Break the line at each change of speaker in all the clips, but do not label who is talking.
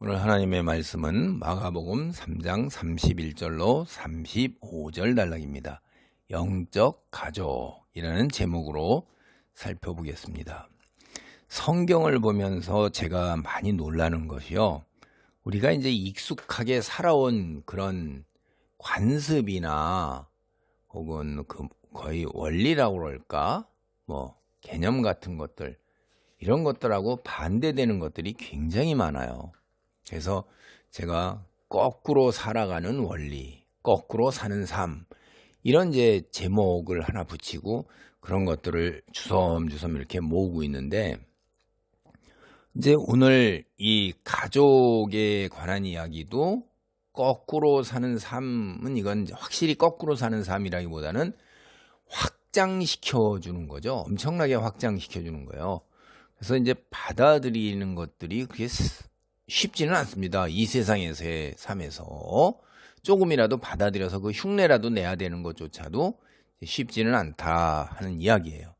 오늘 하나님의 말씀은 마가복음 3장 31절로 35절 단락입니다. 영적 가족이라는 제목으로 살펴보겠습니다. 성경을 보면서 제가 많이 놀라는 것이요. 우리가 이제 익숙하게 살아온 그런 관습이나 혹은 거의 원리라고 그럴까? 개념 같은 것들, 이런 것들하고 반대되는 것들이 굉장히 많아요. 그래서 제가 거꾸로 살아가는 원리, 거꾸로 사는 삶, 이런 이제 제목을 하나 붙이고 그런 것들을 주섬주섬 이렇게 모으고 있는데, 이제 오늘 이 가족에 관한 이야기도 거꾸로 사는 삶은 이건 확실히 거꾸로 사는 삶이라기보다는 확장시켜 주는 거죠. 엄청나게 확장시켜 주는 거예요. 그래서 이제 받아들이는 것들이 그게 쉽지는 않습니다. 이 세상에서의 삶에서 조금이라도 받아들여서 그 흉내라도 내야 되는 것조차도 쉽지는 않다 하는 이야기예요.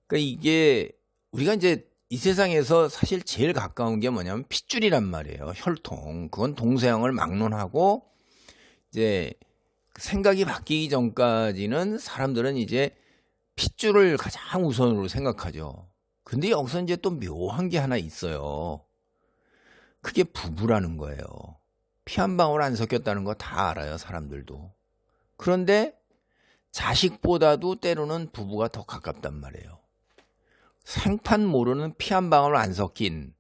그러니까 이게 우리가 이제 이 세상에서 사실 제일 가까운 게 뭐냐면 핏줄이란 말이에요. 혈통. 그건 동서양을 막론하고 이제 생각이 바뀌기 전까지는 사람들은 이제 핏줄을 가장 우선으로 생각하죠. 근데 여기서 이제 또 묘한 게 하나 있어요. 그게 부부라는 거예요. 피 한 방울 안 섞였다는 거 다 알아요, 사람들도. 그런데 자식보다도 때로는 부부가 더 가깝단 말이에요. 생판 모르는 피 한 방울 안 섞인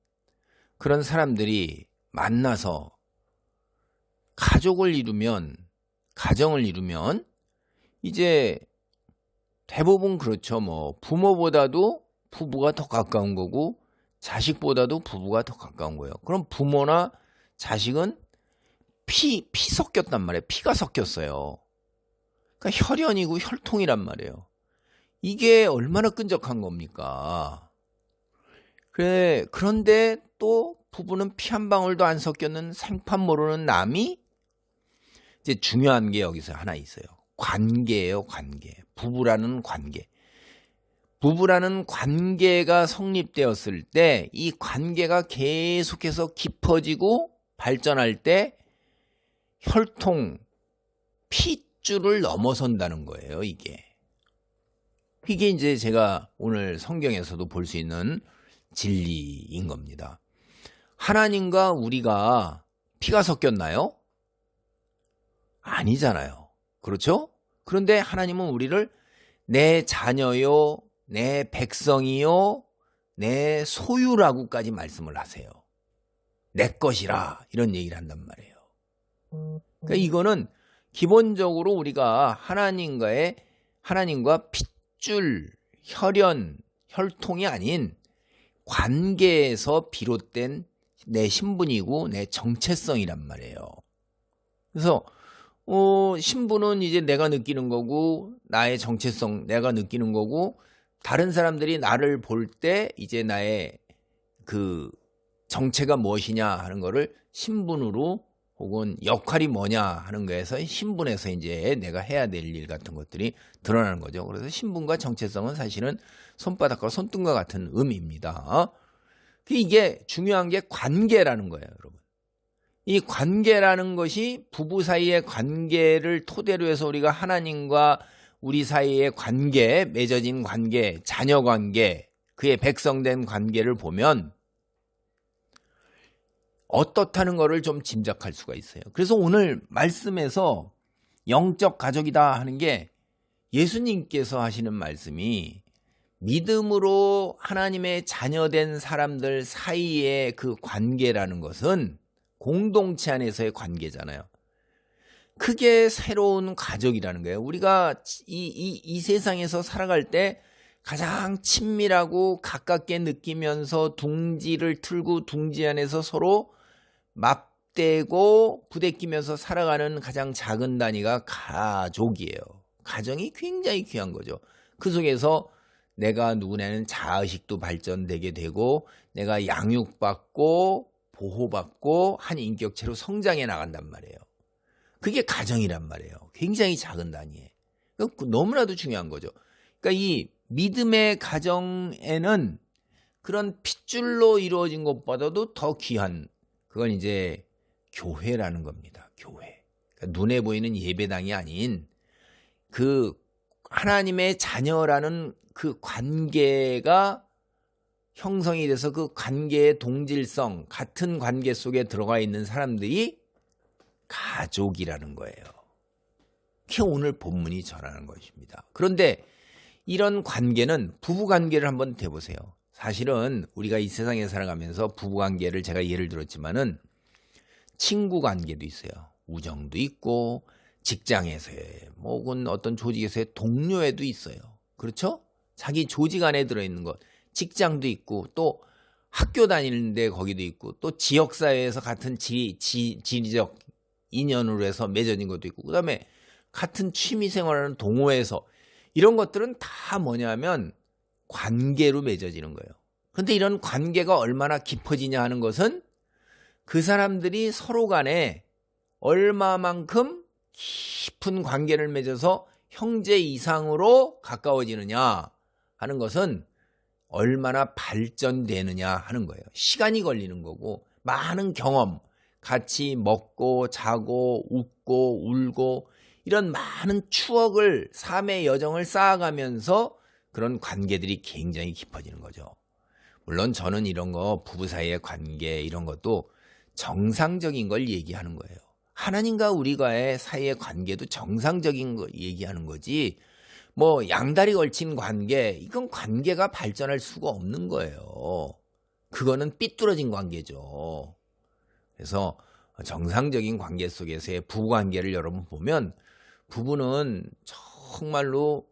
그런 사람들이 만나서 가정을 이루면 이제 대부분 그렇죠. 부모보다도 부부가 더 가까운 거고 자식보다도 부부가 더 가까운 거예요. 그럼 부모나 자식은 피 섞였단 말이에요. 피가 섞였어요. 그러니까 혈연이고 혈통이란 말이에요. 이게 얼마나 끈적한 겁니까? 그런데 또 부부는 피 한 방울도 안 섞였는 생판 모르는 남이 이제 중요한 게 여기서 하나 있어요. 관계예요, 관계. 부부라는 관계. 부부라는 관계가 성립되었을 때 이 관계가 계속해서 깊어지고 발전할 때 혈통, 핏줄을 넘어선다는 거예요, 이게. 이게 이제 제가 오늘 성경에서도 볼 수 있는 진리인 겁니다. 하나님과 우리가 피가 섞였나요? 아니잖아요. 그렇죠? 그런데 하나님은 우리를 내 자녀요, 내 백성이요, 내 소유라고까지 말씀을 하세요. 내 것이라 이런 얘기를 한단 말이에요. 그러니까 이거는 기본적으로 우리가 하나님과 핏줄, 혈연, 혈통이 아닌 관계에서 비롯된 내 신분이고 내 정체성이란 말이에요. 그래서 신분은 이제 내가 느끼는 거고 나의 정체성 내가 느끼는 거고 다른 사람들이 나를 볼 때 이제 나의 그 정체가 무엇이냐 하는 거를 신분으로 혹은 역할이 뭐냐 하는 거에서 신분에서 이제 내가 해야 될 일 같은 것들이 드러나는 거죠. 그래서 신분과 정체성은 사실은 손바닥과 손등과 같은 의미입니다. 이게 중요한 게 관계라는 거예요, 여러분. 이 관계라는 것이 부부 사이의 관계를 토대로 해서 우리가 하나님과 우리 사이의 관계, 맺어진 관계, 자녀 관계, 그의 백성된 관계를 보면 어떻다는 것을 좀 짐작할 수가 있어요. 그래서 오늘 말씀에서 영적 가족이다 하는 게 예수님께서 하시는 말씀이 믿음으로 하나님의 자녀된 사람들 사이의 그 관계라는 것은 공동체 안에서의 관계잖아요. 그게 새로운 가족이라는 거예요. 우리가 이 세상에서 살아갈 때 가장 친밀하고 가깝게 느끼면서 둥지를 틀고 둥지 안에서 서로 맞대고 부대끼면서 살아가는 가장 작은 단위가 가족이에요. 가정이 굉장히 귀한 거죠. 그 속에서 내가 누구냐는 자아식도 발전되게 되고 내가 양육받고 보호받고 한 인격체로 성장해 나간단 말이에요. 그게 가정이란 말이에요. 굉장히 작은 단위에. 너무나도 중요한 거죠. 그러니까 이 믿음의 가정에는 그런 핏줄로 이루어진 것보다도 더 귀한 그건 이제 교회라는 겁니다. 교회. 그러니까 눈에 보이는 예배당이 아닌 그 하나님의 자녀라는 그 관계가 형성이 돼서 그 관계의 동질성, 같은 관계 속에 들어가 있는 사람들이 가족이라는 거예요. 그게 오늘 본문이 전하는 것입니다. 그런데 이런 관계는 부부관계를 한번 대보세요. 사실은 우리가 이 세상에 살아가면서 부부관계를 제가 예를 들었지만은 친구관계도 있어요. 우정도 있고 직장에서의 혹은 어떤 조직에서의 동료애도 있어요. 그렇죠? 자기 조직 안에 들어있는 것. 직장도 있고 또 학교 다니는데 거기도 있고 또 지역사회에서 같은 지리적 인연으로 해서 맺어진 것도 있고 그다음에 같은 취미생활하는 동호회에서 이런 것들은 다 뭐냐면 관계로 맺어지는 거예요. 그런데 이런 관계가 얼마나 깊어지냐 하는 것은 그 사람들이 서로 간에 얼마만큼 깊은 관계를 맺어서 형제 이상으로 가까워지느냐 하는 것은 얼마나 발전되느냐 하는 거예요. 시간이 걸리는 거고 많은 경험, 같이 먹고 자고 웃고 울고 이런 많은 추억을 삶의 여정을 쌓아가면서 그런 관계들이 굉장히 깊어지는 거죠. 물론 저는 이런 거 부부 사이의 관계 이런 것도 정상적인 걸 얘기하는 거예요. 하나님과 우리가의 사이의 관계도 정상적인 거 얘기하는 거지 양다리 걸친 관계 이건 관계가 발전할 수가 없는 거예요. 그거는 삐뚤어진 관계죠. 그래서 정상적인 관계 속에서의 부부관계를 여러분 보면 부부는 정말로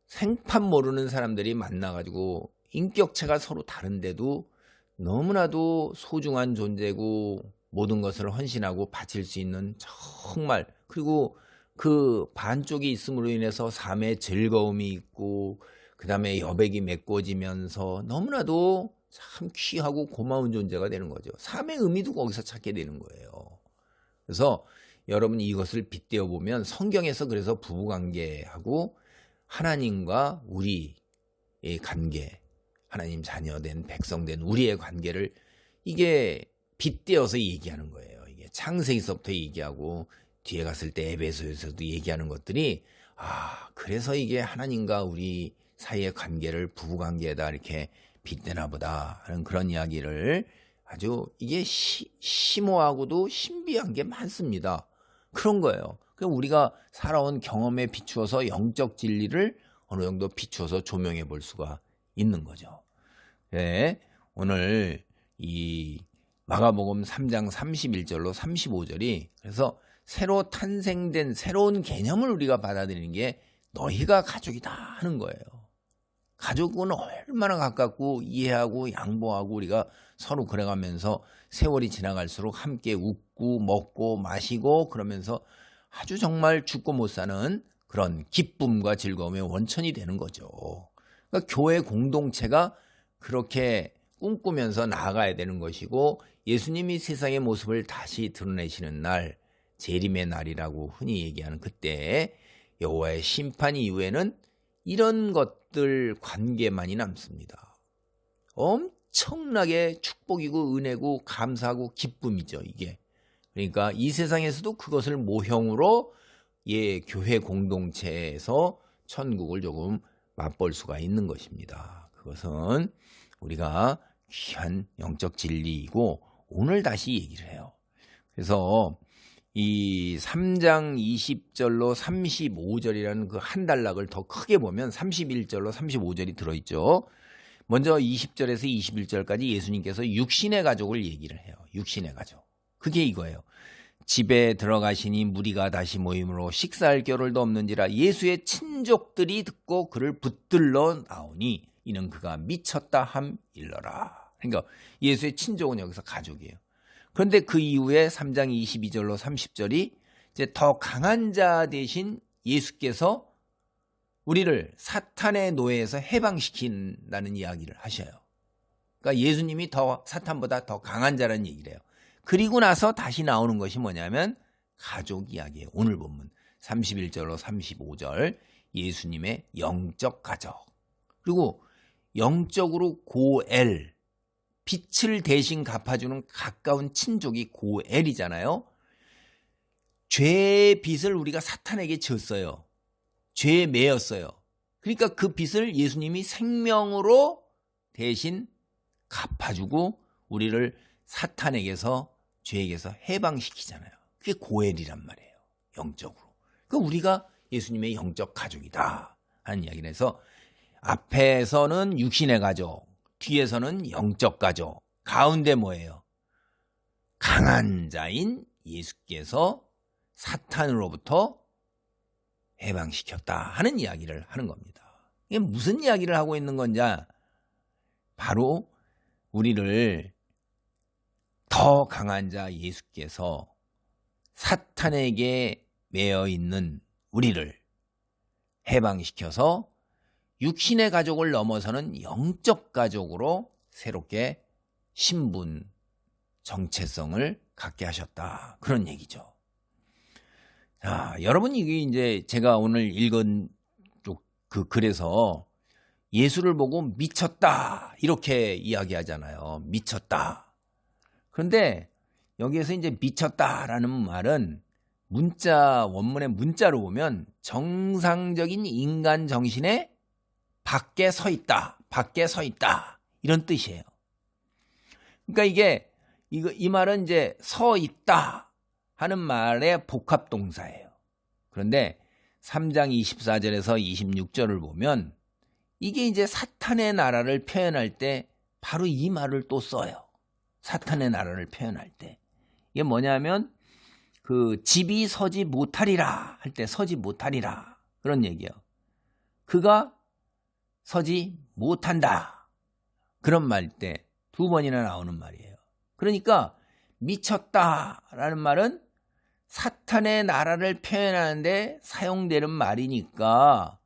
생판 모르는 사람들이 만나가지고 인격체가 서로 다른데도 너무나도 소중한 존재고 모든 것을 헌신하고 바칠 수 있는 정말 그리고 그 반쪽이 있음으로 인해서 삶의 즐거움이 있고 그 다음에 여백이 메꿔지면서 너무나도 참 귀하고 고마운 존재가 되는 거죠. 삶의 의미도 거기서 찾게 되는 거예요. 그래서 여러분이 이것을 빗대어 보면 성경에서 그래서 부부관계하고 하나님과 우리의 관계 하나님 자녀된 백성된 우리의 관계를 이게 빗대어서 얘기하는 거예요. 이게 창세기서부터 얘기하고 뒤에 갔을 때 에베소에서도 얘기하는 것들이 그래서 이게 하나님과 우리 사이의 관계를 부부관계에다 이렇게 빗대나 보다 하는 그런 이야기를 아주 이게 심오하고도 신비한 게 많습니다. 그런 거예요. 우리가 살아온 경험에 비추어서 영적 진리를 어느 정도 비추어서 조명해 볼 수가 있는 거죠. 네, 오늘 이 마가복음 3장 31절로 35절이 그래서 새로 탄생된 새로운 개념을 우리가 받아들이는 게 너희가 가족이다 하는 거예요. 가족은 얼마나 가깝고 이해하고 양보하고 우리가 서로 그래가면서 세월이 지나갈수록 함께 웃고 먹고 마시고 그러면서 아주 정말 죽고 못 사는 그런 기쁨과 즐거움의 원천이 되는 거죠. 그러니까 교회 공동체가 그렇게 꿈꾸면서 나아가야 되는 것이고 예수님이 세상의 모습을 다시 드러내시는 날 재림의 날이라고 흔히 얘기하는 그때 여호와의 심판 이후에는 이런 것들 관계만이 남습니다. 엄청나게 축복이고 은혜고 감사하고 기쁨이죠 이게. 그러니까 이 세상에서도 그것을 모형으로 교회 공동체에서 천국을 조금 맛볼 수가 있는 것입니다. 그것은 우리가 귀한 영적 진리이고 오늘 다시 얘기를 해요. 그래서 이 3장 20절로 35절이라는 그 한 단락을 더 크게 보면 31절로 35절이 들어있죠. 먼저 20절에서 21절까지 예수님께서 육신의 가족을 얘기를 해요. 육신의 가족. 그게 이거예요. 집에 들어가시니 무리가 다시 모임으로 식사할 겨를도 없는지라 예수의 친족들이 듣고 그를 붙들러 나오니 이는 그가 미쳤다 함 일러라. 그러니까 예수의 친족은 여기서 가족이에요. 그런데 그 이후에 3장 22절로 30절이 이제 더 강한 자 대신 예수께서 우리를 사탄의 노예에서 해방시킨다는 이야기를 하셔요. 그러니까 예수님이 더 사탄보다 더 강한 자라는 얘기를 해요. 그리고 나서 다시 나오는 것이 뭐냐면 가족 이야기예요. 오늘 본문 31절로 35절 예수님의 영적 가족. 그리고 영적으로 고엘 빚을 대신 갚아주는 가까운 친족이 고엘이잖아요. 죄의 빚을 우리가 사탄에게 졌어요. 죄에 매였어요. 그러니까 그 빚을 예수님이 생명으로 대신 갚아주고 우리를 사탄에게서, 죄에게서 해방시키잖아요. 그게 고엘이란 말이에요. 영적으로. 그러니까 우리가 예수님의 영적 가족이다 하는 이야기를 해서, 앞에서는 육신의 가족, 뒤에서는 영적 가족, 가운데 뭐예요? 강한 자인 예수께서 사탄으로부터 해방시켰다 하는 이야기를 하는 겁니다. 이게 무슨 이야기를 하고 있는 건지, 바로 우리를 더 강한 자 예수께서 사탄에게 매여 있는 우리를 해방시켜서 육신의 가족을 넘어서는 영적 가족으로 새롭게 신분, 정체성을 갖게 하셨다. 그런 얘기죠. 자, 여러분, 이게 이제 제가 오늘 읽은 그 글에서 예수를 보고 미쳤다 이렇게 이야기하잖아요. 미쳤다. 그런데 여기에서 이제 미쳤다라는 말은 원문의 문자로 보면 정상적인 인간 정신의 밖에 서 있다, 밖에 서 있다 이런 뜻이에요. 그러니까 이 말은 이제 서 있다 하는 말의 복합 동사예요. 그런데 3장 24절에서 26절을 보면 이게 이제 사탄의 나라를 표현할 때 바로 이 말을 또 써요. 사탄의 나라를 표현할 때. 이게 뭐냐면 그 집이 서지 못하리라 할 때 서지 못하리라 그런 얘기예요. 그가 서지 못한다. 그런 말 때 2번이나 나오는 말이에요. 그러니까 미쳤다라는 말은 사탄의 나라를 표현하는데 사용되는 말이니까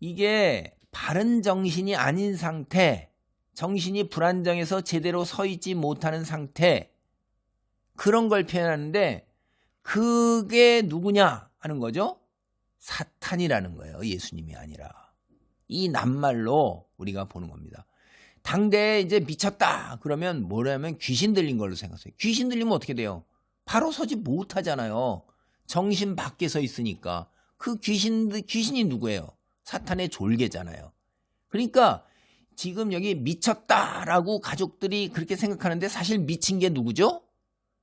이게 바른 정신이 아닌 상태, 정신이 불안정해서 제대로 서 있지 못하는 상태, 그런 걸 표현하는데 그게 누구냐 하는 거죠? 사탄이라는 거예요. 예수님이 아니라. 이 낱말로 우리가 보는 겁니다. 당대에 이제 미쳤다 그러면 뭐라면 귀신 들린 걸로 생각해요. 귀신 들리면 어떻게 돼요? 바로 서지 못하잖아요. 정신 밖에 서 있으니까. 그 귀신이 누구예요? 사탄의 졸개잖아요. 그러니까 지금 여기 미쳤다라고 가족들이 그렇게 생각하는데 사실 미친 게 누구죠?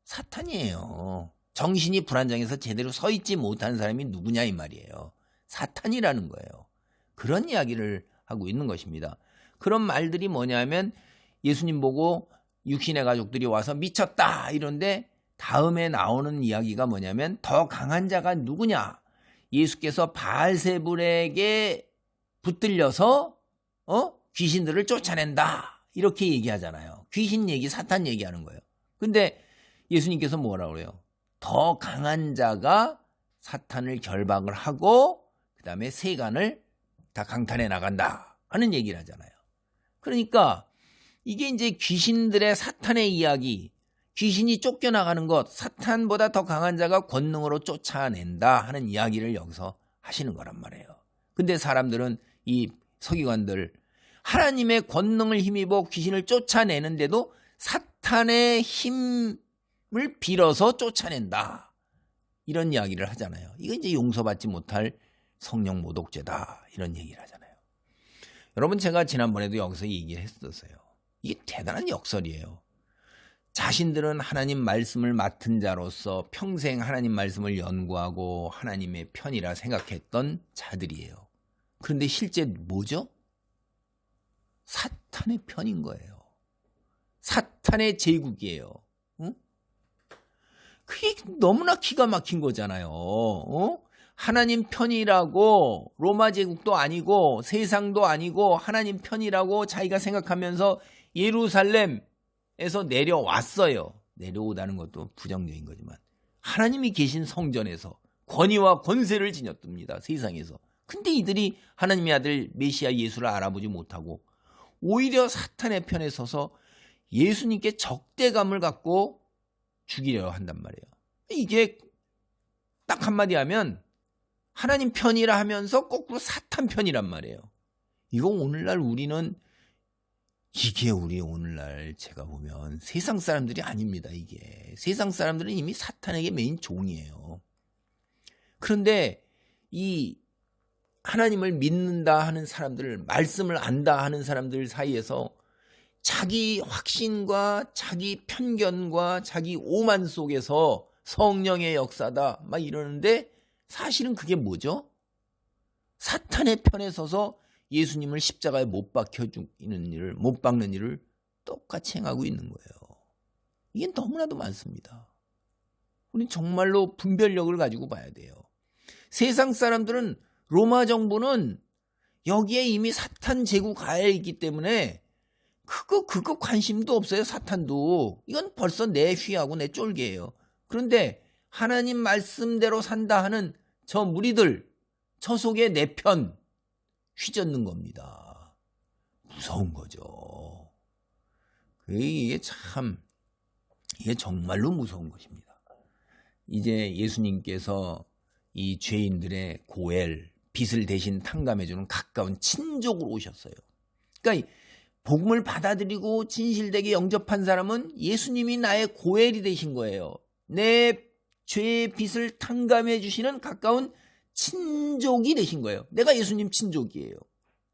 사탄이에요. 정신이 불안정해서 제대로 서 있지 못하는 사람이 누구냐 이 말이에요. 사탄이라는 거예요. 그런 이야기를 하고 있는 것입니다. 그런 말들이 뭐냐면 예수님 보고 육신의 가족들이 와서 미쳤다 이런데 다음에 나오는 이야기가 뭐냐면 더 강한 자가 누구냐? 예수께서 바알세불에게 붙들려서 귀신들을 쫓아낸다 이렇게 얘기하잖아요. 귀신 얘기, 사탄 얘기하는 거예요. 근데 예수님께서 뭐라고 그래요? 더 강한 자가 사탄을 결박을 하고 그 다음에 세간을 다 강탈해 나간다 하는 얘기를 하잖아요. 그러니까 이게 이제 귀신들의 사탄의 이야기, 귀신이 쫓겨나가는 것, 사탄보다 더 강한 자가 권능으로 쫓아낸다 하는 이야기를 여기서 하시는 거란 말이에요. 근데 사람들은 이 서기관들 하나님의 권능을 힘입어 귀신을 쫓아내는데도 사탄의 힘을 빌어서 쫓아낸다 이런 이야기를 하잖아요. 이건 이제 용서받지 못할 성령 모독죄다 이런 얘기를 하잖아요. 여러분, 제가 지난번에도 여기서 얘기를 했었어요. 이게 대단한 역설이에요. 자신들은 하나님 말씀을 맡은 자로서 평생 하나님 말씀을 연구하고 하나님의 편이라 생각했던 자들이에요. 그런데 실제 뭐죠? 사탄의 편인 거예요. 사탄의 제국이에요. 응? 그게 너무나 기가 막힌 거잖아요. 하나님 편이라고 로마 제국도 아니고 세상도 아니고 하나님 편이라고 자기가 생각하면서 예루살렘에서 내려왔어요. 내려오다는 것도 부정적인 거지만 하나님이 계신 성전에서 권위와 권세를 지녔답니다. 세상에서. 근데 이들이 하나님의 아들 메시아 예수를 알아보지 못하고 오히려 사탄의 편에 서서 예수님께 적대감을 갖고 죽이려 한단 말이에요. 이게 딱 한마디 하면 하나님 편이라 하면서 거꾸로 사탄 편이란 말이에요. 이거 오늘날 우리는 이게 우리 오늘날 제가 보면 세상 사람들이 아닙니다. 이게 세상 사람들은 이미 사탄에게 메인 종이에요. 그런데 이 하나님을 믿는다 하는 사람들, 말씀을 안다 하는 사람들 사이에서 자기 확신과 자기 편견과 자기 오만 속에서 성령의 역사다 막 이러는데, 사실은 그게 뭐죠? 사탄의 편에 서서 예수님을 십자가에 못 박는 일을 똑같이 행하고 있는 거예요. 이게 너무나도 많습니다. 우리는 정말로 분별력을 가지고 봐야 돼요. 세상 사람들은, 로마 정부는 여기에 이미 사탄 제국 가해 있기 때문에 그거 관심도 없어요. 사탄도. 이건 벌써 내 휘하고 내 쫄개예요. 그런데 하나님 말씀대로 산다 하는 저 무리들, 저 속에 내 편 휘젓는 겁니다. 무서운 거죠. 이게 정말로 무서운 것입니다. 이제 예수님께서 이 죄인들의 고엘, 빚을 대신 탕감해주는 가까운 친족으로 오셨어요. 그러니까 복음을 받아들이고 진실되게 영접한 사람은 예수님이 나의 고엘이 되신 거예요. 내 죄의 빚을 탕감해 주시는 가까운 친족이 되신 거예요. 내가 예수님 친족이에요.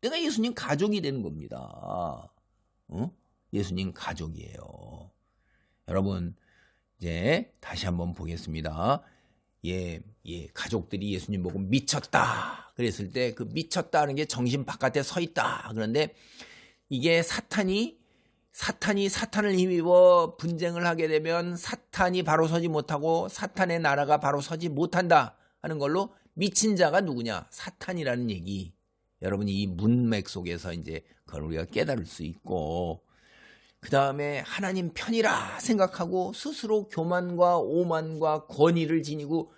내가 예수님 가족이 되는 겁니다. 예수님 가족이에요. 여러분, 이제 다시 한번 보겠습니다. 가족들이 예수님 보고 미쳤다 그랬을 때, 그 미쳤다는 게 정신 바깥에 서 있다. 그런데 이게 사탄을 힘입어 분쟁을 하게 되면 사탄이 바로 서지 못하고 사탄의 나라가 바로 서지 못한다 하는 걸로, 미친 자가 누구냐? 사탄이라는 얘기. 여러분이 이 문맥 속에서 이제 그걸 우리가 깨달을 수 있고, 그 다음에 하나님 편이라 생각하고 스스로 교만과 오만과 권위를 지니고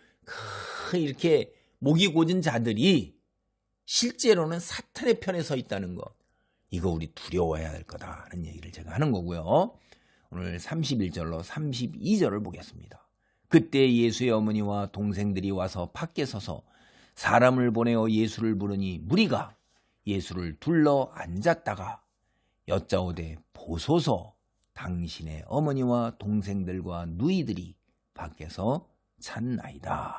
이렇게 목이 곧은 자들이 실제로는 사탄의 편에 서 있다는 것, 이거 우리 두려워해야 될 거다라는 얘기를 제가 하는 거고요. 오늘 31절로 32절을 보겠습니다. 그때 예수의 어머니와 동생들이 와서 밖에 서서 사람을 보내어 예수를 부르니, 무리가 예수를 둘러 앉았다가 여짜오되, 보소서, 당신의 어머니와 동생들과 누이들이 밖에서 찾나이다.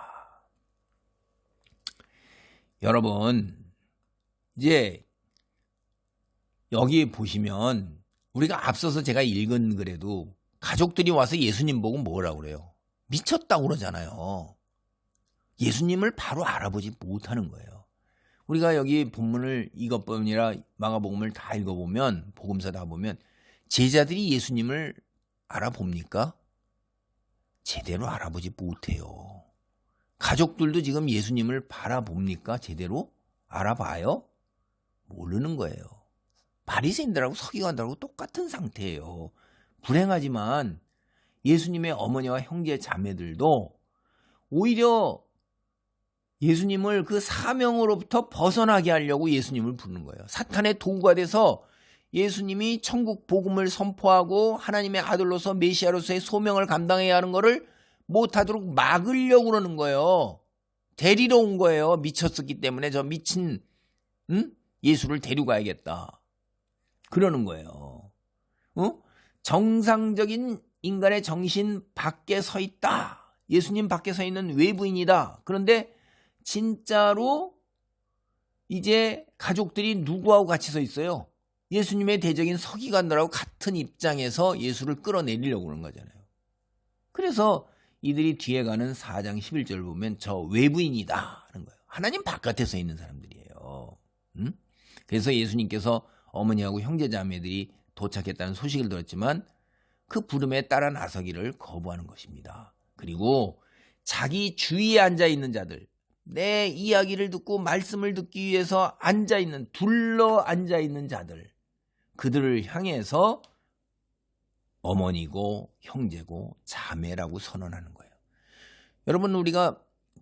여러분, 이제 여기 보시면 우리가 앞서서 제가 읽은 글에도 가족들이 와서 예수님 보고 뭐라고 그래요? 미쳤다고 그러잖아요. 예수님을 바로 알아보지 못하는 거예요. 우리가 여기 본문을 이것뿐 아니라 마가복음을 다 읽어보면, 복음서 다 보면 제자들이 예수님을 알아봅니까? 제대로 알아보지 못해요. 가족들도 지금 예수님을 바라봅니까? 제대로 알아봐요? 모르는 거예요. 바리새인들하고 서기관들하고 똑같은 상태예요. 불행하지만 예수님의 어머니와 형제 자매들도 오히려 예수님을 그 사명으로부터 벗어나게 하려고 예수님을 부르는 거예요. 사탄의 도구가 돼서 예수님이 천국 복음을 선포하고 하나님의 아들로서 메시아로서의 소명을 감당해야 하는 것을 못하도록 막으려고 그러는 거예요. 데리러 온 거예요. 미쳤었기 때문에 저 미친 예수를 데리고 가야겠다. 그러는 거예요. 정상적인 인간의 정신 밖에 서 있다. 예수님 밖에 서 있는 외부인이다. 그런데 진짜로 이제 가족들이 누구하고 같이 서 있어요? 예수님의 대적인 서기관들하고 같은 입장에서 예수를 끌어내리려고 그러는 거잖아요. 그래서 이들이 뒤에 가는 4장 11절을 보면 저 외부인이다 하는 거예요. 하나님 바깥에 서 있는 사람들이에요. 그래서 예수님께서 어머니하고 형제자매들이 도착했다는 소식을 들었지만 그 부름에 따라 나서기를 거부하는 것입니다. 그리고 자기 주위에 앉아있는 자들, 내 이야기를 듣고 말씀을 듣기 위해서 둘러 앉아있는 자들, 그들을 향해서 어머니고 형제고 자매라고 선언하는 거예요. 여러분, 우리가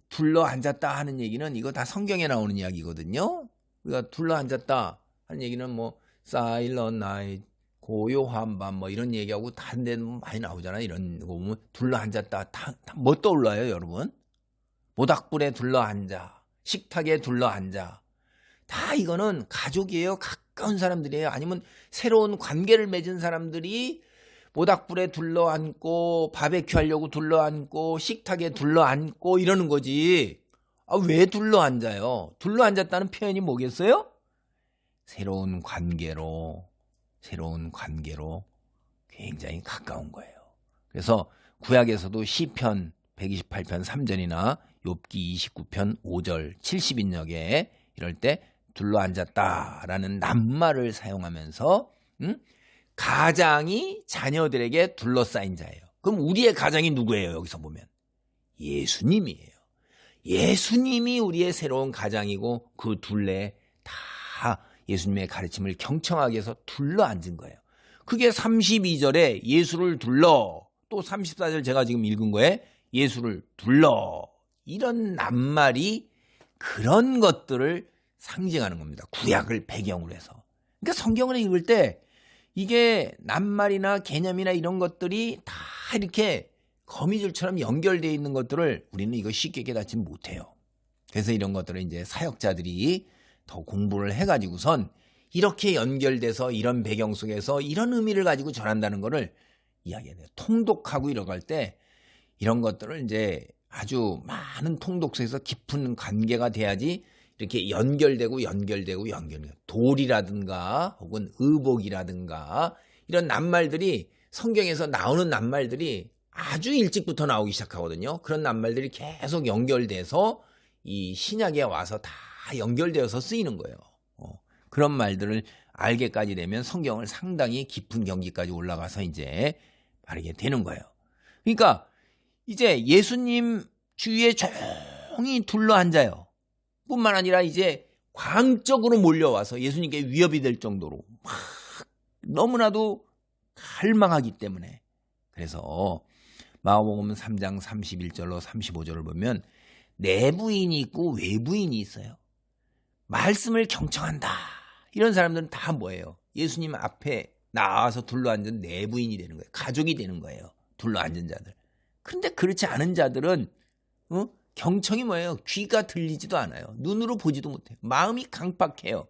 둘러 앉았다 하는 얘기는 이거 다 성경에 나오는 이야기거든요. 우리가 둘러 앉았다 하는 얘기는 뭐 사일런 나잇, 고요한 밤 뭐 이런 얘기하고 다른 데는 많이 나오잖아요. 이런 거 보면 둘러 앉았다 뭐 떠올라요, 여러분? 모닥불에 둘러 앉아, 식탁에 둘러 앉아. 다 이거는 가족이에요. 가까운 사람들이에요. 아니면 새로운 관계를 맺은 사람들이 모닥불에 둘러앉고 바베큐 하려고 둘러앉고 식탁에 둘러앉고 이러는 거지. 왜 둘러앉아요? 둘러앉았다는 표현이 뭐겠어요? 새로운 관계로 굉장히 가까운 거예요. 그래서 구약에서도 시편 128편 3절이나 욥기 29편 5절 70인역에 이럴 때 둘러앉았다라는 낱말을 사용하면서 가장이 자녀들에게 둘러싸인 자예요. 그럼 우리의 가장이 누구예요? 여기서 보면 예수님이에요. 예수님이 우리의 새로운 가장이고 그 둘레에 다 예수님의 가르침을 경청하게 해서 둘러앉은 거예요. 그게 32절에 예수를 둘러, 또 34절 제가 지금 읽은 거에 예수를 둘러, 이런 낱말이 그런 것들을 상징하는 겁니다. 구약을 배경으로 해서. 그러니까 성경을 읽을 때 이게 낱말이나 개념이나 이런 것들이 다 이렇게 거미줄처럼 연결되어 있는 것들을 우리는 이거 쉽게 깨닫지 못해요. 그래서 이런 것들을 이제 사역자들이 더 공부를 해가지고선 이렇게 연결돼서 이런 배경 속에서 이런 의미를 가지고 전한다는 것을 이야기해야 돼요. 통독하고 이러갈 때 이런 것들을 이제 아주 많은 통독소에서 깊은 관계가 돼야지 이렇게 연결되고 돌이라든가 혹은 의복이라든가 이런 낱말들이 성경에서 나오는 낱말들이 아주 일찍부터 나오기 시작하거든요. 그런 낱말들이 계속 연결돼서 이 신약에 와서 다 연결되어서 쓰이는 거예요. 그런 말들을 알게까지 되면 성경을 상당히 깊은 경지까지 올라가서 이제 바르게 되는 거예요. 그러니까 이제 예수님 주위에 조용히 둘러앉아요. 뿐만 아니라 이제 광적으로 몰려와서 예수님께 위협이 될 정도로 막 너무나도 갈망하기 때문에. 그래서 마가복음 3장 31절로 35절을 보면 내부인이 있고 외부인이 있어요. 말씀을 경청한다. 이런 사람들은 다 뭐예요? 예수님 앞에 나와서 둘러앉은 내부인이 되는 거예요. 가족이 되는 거예요. 둘러앉은 자들. 그런데 그렇지 않은 자들은 경청이 뭐예요? 귀가 들리지도 않아요. 눈으로 보지도 못해요. 마음이 강박해요.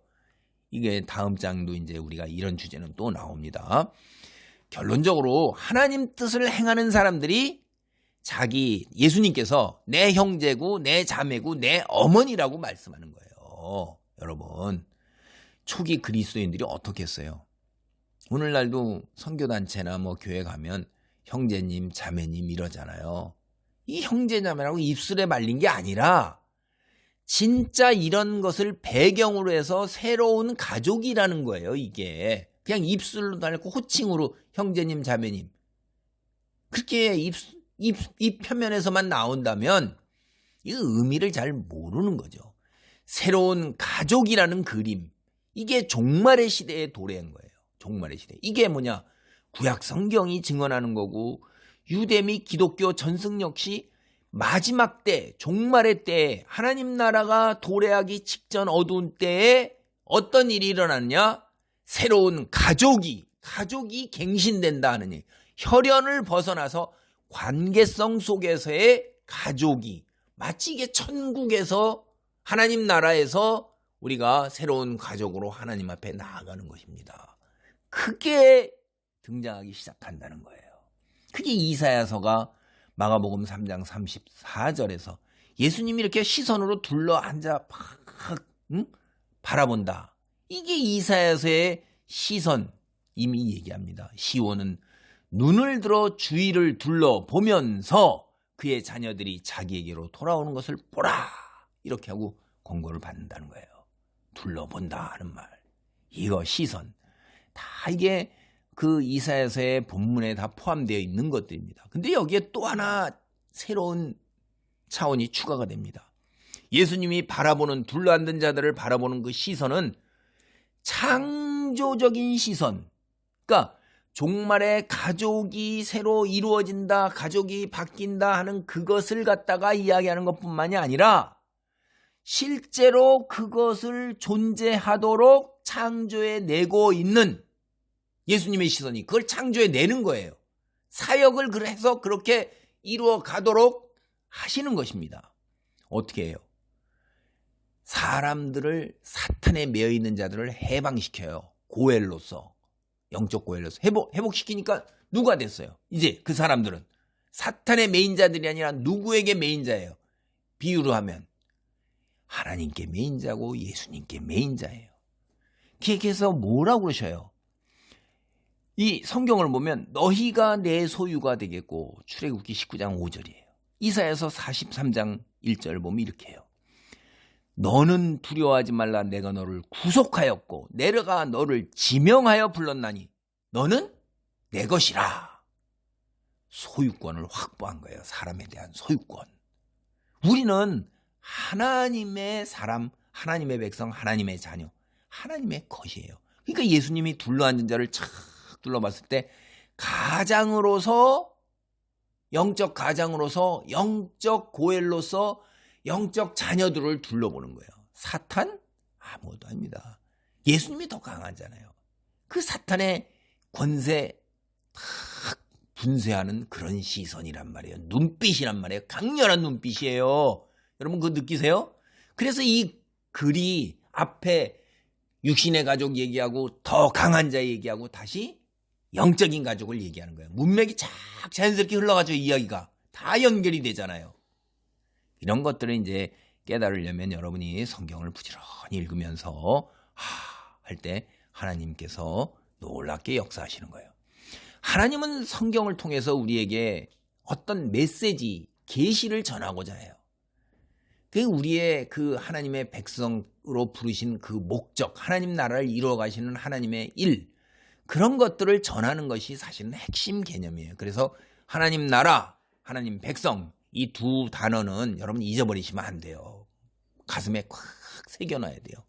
이게 다음 장도 이제 우리가 이런 주제는 또 나옵니다. 결론적으로 하나님 뜻을 행하는 사람들이 예수님께서 내 형제고 내 자매고 내 어머니라고 말씀하는 거예요. 여러분, 초기 그리스도인들이 어떻게 했어요? 오늘날도 선교단체나 교회 가면 형제님, 자매님 이러잖아요. 이 형제자매라고 입술에 말린 게 아니라 진짜 이런 것을 배경으로 해서 새로운 가족이라는 거예요. 이게 그냥 입술로 달고 호칭으로 형제님, 자매님 그렇게 입 표면에서만 나온다면 이 의미를 잘 모르는 거죠. 새로운 가족이라는 그림, 이게 종말의 시대의 도래인 거예요. 종말의 시대. 이게 뭐냐? 구약 성경이 증언하는 거고 유대 및 기독교 전승 역시 마지막 때, 종말의 때에 하나님 나라가 도래하기 직전 어두운 때에 어떤 일이 일어났냐? 새로운 가족이 갱신된다 하는 일. 혈연을 벗어나서 관계성 속에서의 가족이 마치 이게 천국에서 하나님 나라에서 우리가 새로운 가족으로 하나님 앞에 나아가는 것입니다. 그게 등장하기 시작한다는 거예요. 그게 이사야서가 마가복음 3장 34절에서 예수님이 이렇게 시선으로 둘러앉아 바라본다. 이게 이사야서의 시선 이미 얘기합니다. 시온은 눈을 들어 주위를 둘러보면서 그의 자녀들이 자기에게로 돌아오는 것을 보라. 이렇게 하고 권고를 받는다는 거예요. 둘러본다 하는 말. 이거 시선. 다 이게 그 이사야서의 본문에 다 포함되어 있는 것들입니다. 근데 여기에 또 하나 새로운 차원이 추가가 됩니다. 예수님이 둘러앉은 자들을 바라보는 그 시선은 창조적인 시선. 그러니까 종말에 가족이 새로 이루어진다, 가족이 바뀐다 하는 그것을 갖다가 이야기하는 것뿐만이 아니라 실제로 그것을 존재하도록 창조해 내고 있는 예수님의 시선이 그걸 창조해 내는 거예요. 사역을 그래서 그렇게 이루어 가도록 하시는 것입니다. 어떻게 해요? 사람들을 사탄에 매여 있는 자들을 해방시켜요. 고엘로서, 영적 고엘로서 회복시키니까 누가 됐어요? 이제 그 사람들은 사탄의 메인 자들이 아니라 누구에게 메인 자예요? 비유로 하면 하나님께 메인 자고 예수님께 메인 자예요. 그래서 뭐라고 그러셔요? 이 성경을 보면 너희가 내 소유가 되겠고, 출애굽기 19장 5절이에요. 이사야서 43장 1절 보면 이렇게 해요. 너는 두려워하지 말라. 내가 너를 구속하였고 내가 너를 지명하여 불렀나니 너는 내 것이라. 소유권을 확보한 거예요. 사람에 대한 소유권. 우리는 하나님의 사람, 하나님의 백성, 하나님의 자녀, 하나님의 것이에요. 그러니까 예수님이 둘러앉은 자를 착 둘러봤을 때 가장으로서, 영적 가장으로서, 영적 고엘로서 영적 자녀들을 둘러보는 거예요. 사탄? 아무것도 아닙니다. 예수님이 더 강하잖아요. 그 사탄의 권세 탁 분쇄하는 그런 시선이란 말이에요. 눈빛이란 말이에요. 강렬한 눈빛이에요. 여러분 그거 느끼세요? 그래서 이 글이 앞에 육신의 가족 얘기하고 더 강한 자 얘기하고 다시 영적인 가족을 얘기하는 거예요. 문맥이 착 자연스럽게 흘러가죠. 이야기가 다 연결이 되잖아요. 이런 것들을 이제 깨달으려면 여러분이 성경을 부지런히 읽으면서 할 때 하나님께서 놀랍게 역사하시는 거예요. 하나님은 성경을 통해서 우리에게 어떤 메시지, 계시를 전하고자 해요. 그게 우리의 그 하나님의 백성으로 부르신 그 목적, 하나님 나라를 이루어 가시는 하나님의 일, 그런 것들을 전하는 것이 사실은 핵심 개념이에요. 그래서 하나님 나라, 하나님 백성, 이 두 단어는 여러분 잊어버리시면 안 돼요. 가슴에 콱 새겨놔야 돼요.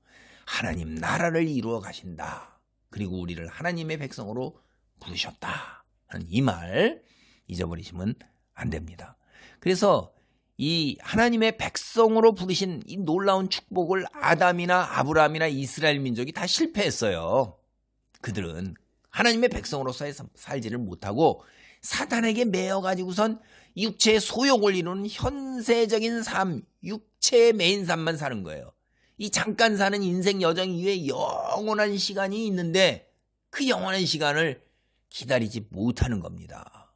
하나님 나라를 이루어 가신다. 그리고 우리를 하나님의 백성으로 부르셨다 하는 이 말 잊어버리시면 안 됩니다. 그래서 이 하나님의 백성으로 부르신 이 놀라운 축복을 아담이나 아브라함이나 이스라엘 민족이 다 실패했어요. 그들은 하나님의 백성으로서 살지를 못하고 사단에게 매여가지고선 육체의 소욕을 이루는 현세적인 삶, 육체의 메인 삶만 사는 거예요. 이 잠깐 사는 인생 여정 이후에 영원한 시간이 있는데 그 영원한 시간을 기다리지 못하는 겁니다.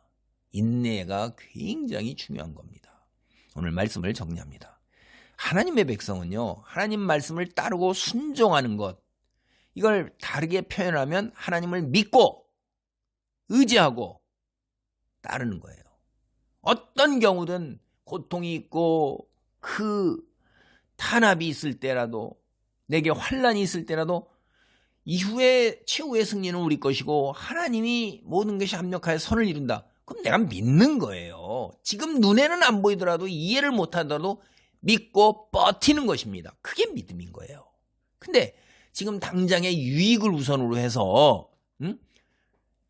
인내가 굉장히 중요한 겁니다. 오늘 말씀을 정리합니다. 하나님의 백성은요, 하나님 말씀을 따르고 순종하는 것, 이걸 다르게 표현하면 하나님을 믿고 의지하고 따르는 거예요. 어떤 경우든 고통이 있고 그 탄압이 있을 때라도, 내게 환난이 있을 때라도 이후에 최후의 승리는 우리 것이고 하나님이 모든 것이 합력하여 선을 이룬다. 그럼 내가 믿는 거예요. 지금 눈에는 안 보이더라도, 이해를 못하더라도 믿고 버티는 것입니다. 그게 믿음인 거예요. 근데 지금 당장의 유익을 우선으로 해서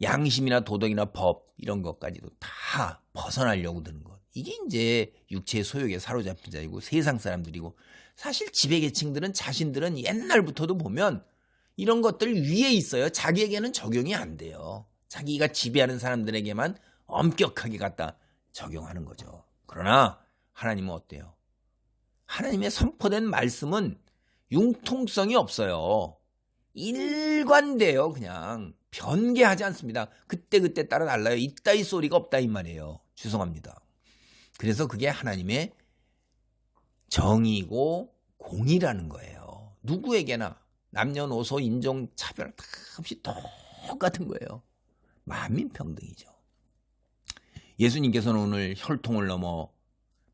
양심이나 도덕이나 법 이런 것까지도 다 벗어나려고 드는 것, 이게 이제 육체의 소욕에 사로잡힌 자이고 세상 사람들이고, 사실 지배계층들은 자신들은 옛날부터도 보면 이런 것들 위에 있어요. 자기에게는 적용이 안 돼요. 자기가 지배하는 사람들에게만 엄격하게 갖다 적용하는 거죠. 그러나 하나님은 어때요? 하나님의 선포된 말씀은 융통성이 없어요. 일관돼요. 그냥 변개하지 않습니다. 그때그때 따라 달라요. 이따위 소리가 없다 이 말이에요. 죄송합니다. 그래서 그게 하나님의 정의고 공의라는 거예요. 누구에게나 남녀노소 인종차별 다 없이 똑같은 거예요. 만민평등이죠. 예수님께서는 오늘 혈통을 넘어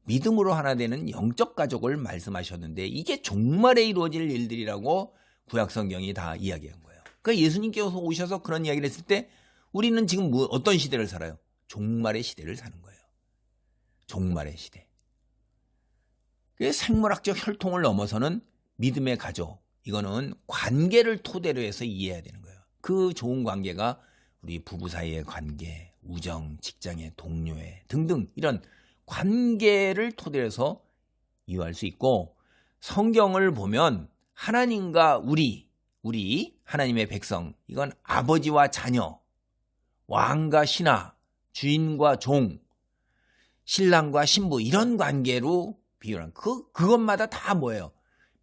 믿음으로 하나 되는 영적 가족을 말씀하셨는데, 이게 종말에 이루어질 일들이라고 구약성경이 다 이야기한 거예요. 그러니까 예수님께서 오셔서 그런 이야기를 했을 때 우리는 지금 어떤 시대를 살아요? 종말의 시대를 사는 거예요. 종말의 시대. 생물학적 혈통을 넘어서는 믿음의 가족, 이거는 관계를 토대로 해서 이해해야 되는 거예요. 그 좋은 관계가 우리 부부 사이의 관계, 우정, 직장의 동료의 등등 이런 관계를 토대로 해서 이해할 수 있고, 성경을 보면 하나님과 우리 하나님의 백성, 이건 아버지와 자녀, 왕과 신하, 주인과 종, 신랑과 신부, 이런 관계로 비유한 그것마다 다 뭐예요?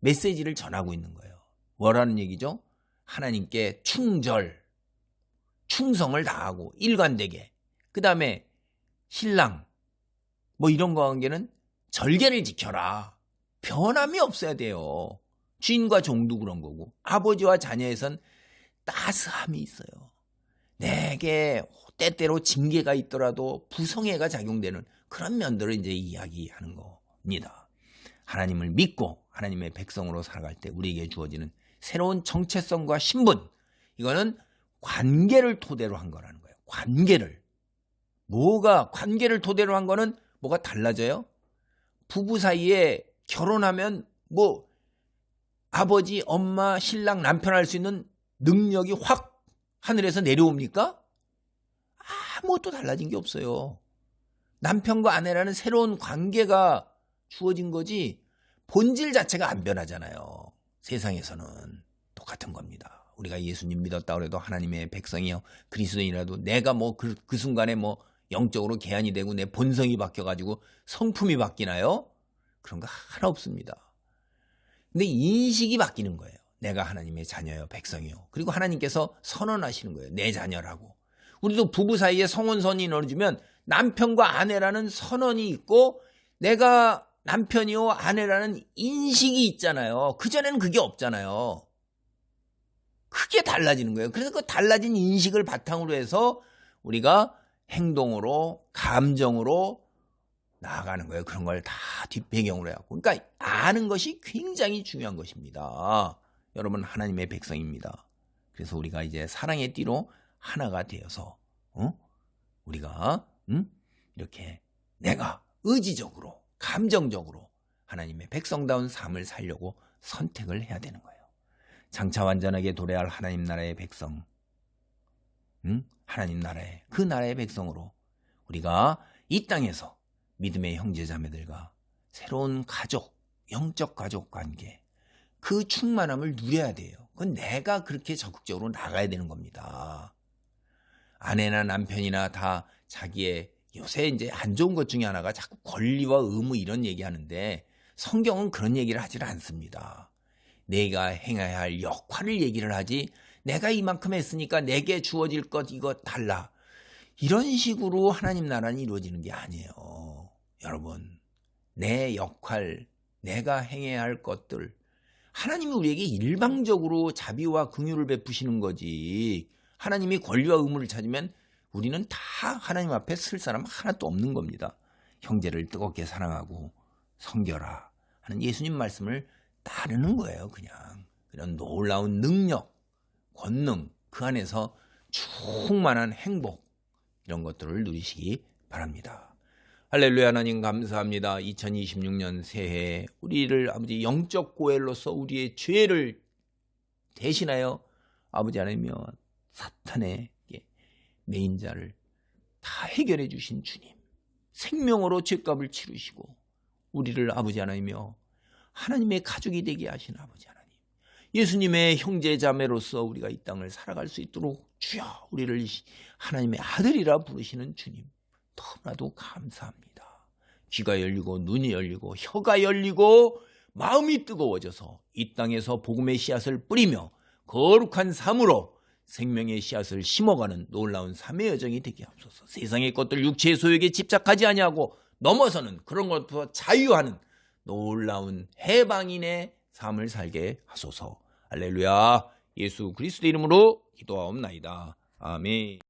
메시지를 전하고 있는 거예요. 뭐라는 얘기죠? 하나님께 충성을 다하고 일관되게. 그 다음에 신랑 뭐 이런 거 관계는 절개를 지켜라. 변함이 없어야 돼요. 주인과 종도 그런 거고 아버지와 자녀에선 따스함이 있어요. 내게 때때로 징계가 있더라도 부성애가 작용되는 그런 면들을 이제 이야기하는 겁니다. 하나님을 믿고 하나님의 백성으로 살아갈 때 우리에게 주어지는 새로운 정체성과 신분, 이거는 관계를 토대로 한 거라는 거예요. 관계를 토대로 한 거는 뭐가 달라져요? 부부 사이에 결혼하면 뭐 아버지, 엄마, 신랑, 남편 할 수 있는 능력이 확 하늘에서 내려옵니까? 아무것도 달라진 게 없어요. 남편과 아내라는 새로운 관계가 주어진 거지 본질 자체가 안 변하잖아요. 세상에서는 똑같은 겁니다. 우리가 예수님 믿었다 그래도 하나님의 백성이요 그리스도인이라도 내가 뭐 그 순간에 뭐 영적으로 개안이 되고 내 본성이 바뀌어가지고 성품이 바뀌나요? 그런 거 하나 없습니다. 근데 인식이 바뀌는 거예요. 내가 하나님의 자녀요, 백성이요. 그리고 하나님께서 선언하시는 거예요. 내 자녀라고. 우리도 부부 사이에 성혼선이 이루어지면 남편과 아내라는 선언이 있고 내가 남편이요, 아내라는 인식이 있잖아요. 그전에는 그게 없잖아요. 크게 달라지는 거예요. 그래서 그 달라진 인식을 바탕으로 해서 우리가 행동으로, 감정으로 나아가는 거예요. 그런 걸 다 뒷배경으로 해갖고. 그러니까 아는 것이 굉장히 중요한 것입니다. 여러분 하나님의 백성입니다. 그래서 우리가 이제 사랑의 띠로 하나가 되어서 우리가 이렇게 내가 의지적으로 감정적으로 하나님의 백성다운 삶을 살려고 선택을 해야 되는 거예요. 장차 완전하게 도래할 하나님 나라의 백성, 하나님 나라의 그 나라의 백성으로 우리가 이 땅에서 믿음의 형제자매들과 새로운 가족, 영적 가족 관계, 그 충만함을 누려야 돼요. 그건 내가 그렇게 적극적으로 나가야 되는 겁니다. 아내나 남편이나 다 자기의 요새 이제 안 좋은 것 중에 하나가 자꾸 권리와 의무 이런 얘기하는데 성경은 그런 얘기를 하질 않습니다. 내가 행해야 할 역할을 얘기를 하지 내가 이만큼 했으니까 내게 주어질 것 이거 달라. 이런 식으로 하나님 나라는 이루어지는 게 아니에요. 여러분, 내 역할, 내가 행해야 할 것들 하나님이 우리에게 일방적으로 자비와 긍휼을 베푸시는 거지. 하나님이 권리와 의무를 찾으면 우리는 다 하나님 앞에 쓸 사람 하나도 없는 겁니다. 형제를 뜨겁게 사랑하고 섬겨라 하는 예수님 말씀을 따르는 거예요. 그냥 그런 놀라운 능력, 권능 그 안에서 충만한 행복 이런 것들을 누리시기 바랍니다. 할렐루야. 하나님 감사합니다. 2026년 새해에 우리를 아버지 영적 고엘로서 우리의 죄를 대신하여 아버지 하나님이여 사탄의 매인자를 다 해결해 주신 주님, 생명으로 죄값을 치르시고 우리를 아버지 하나님이여 하나님의 가족이 되게 하신 아버지 하나님, 예수님의 형제 자매로서 우리가 이 땅을 살아갈 수 있도록 주여 우리를 하나님의 아들이라 부르시는 주님 너무나도 감사합니다. 귀가 열리고 눈이 열리고 혀가 열리고 마음이 뜨거워져서 이 땅에서 복음의 씨앗을 뿌리며 거룩한 삶으로 생명의 씨앗을 심어가는 놀라운 삶의 여정이 되게 하옵소서. 세상의 것들 육체의 소욕에 집착하지 아니하고 넘어서는 그런 것부터 자유하는 놀라운 해방인의 삶을 살게 하소서. 할렐루야. 예수 그리스도 이름으로 기도하옵나이다. 아멘.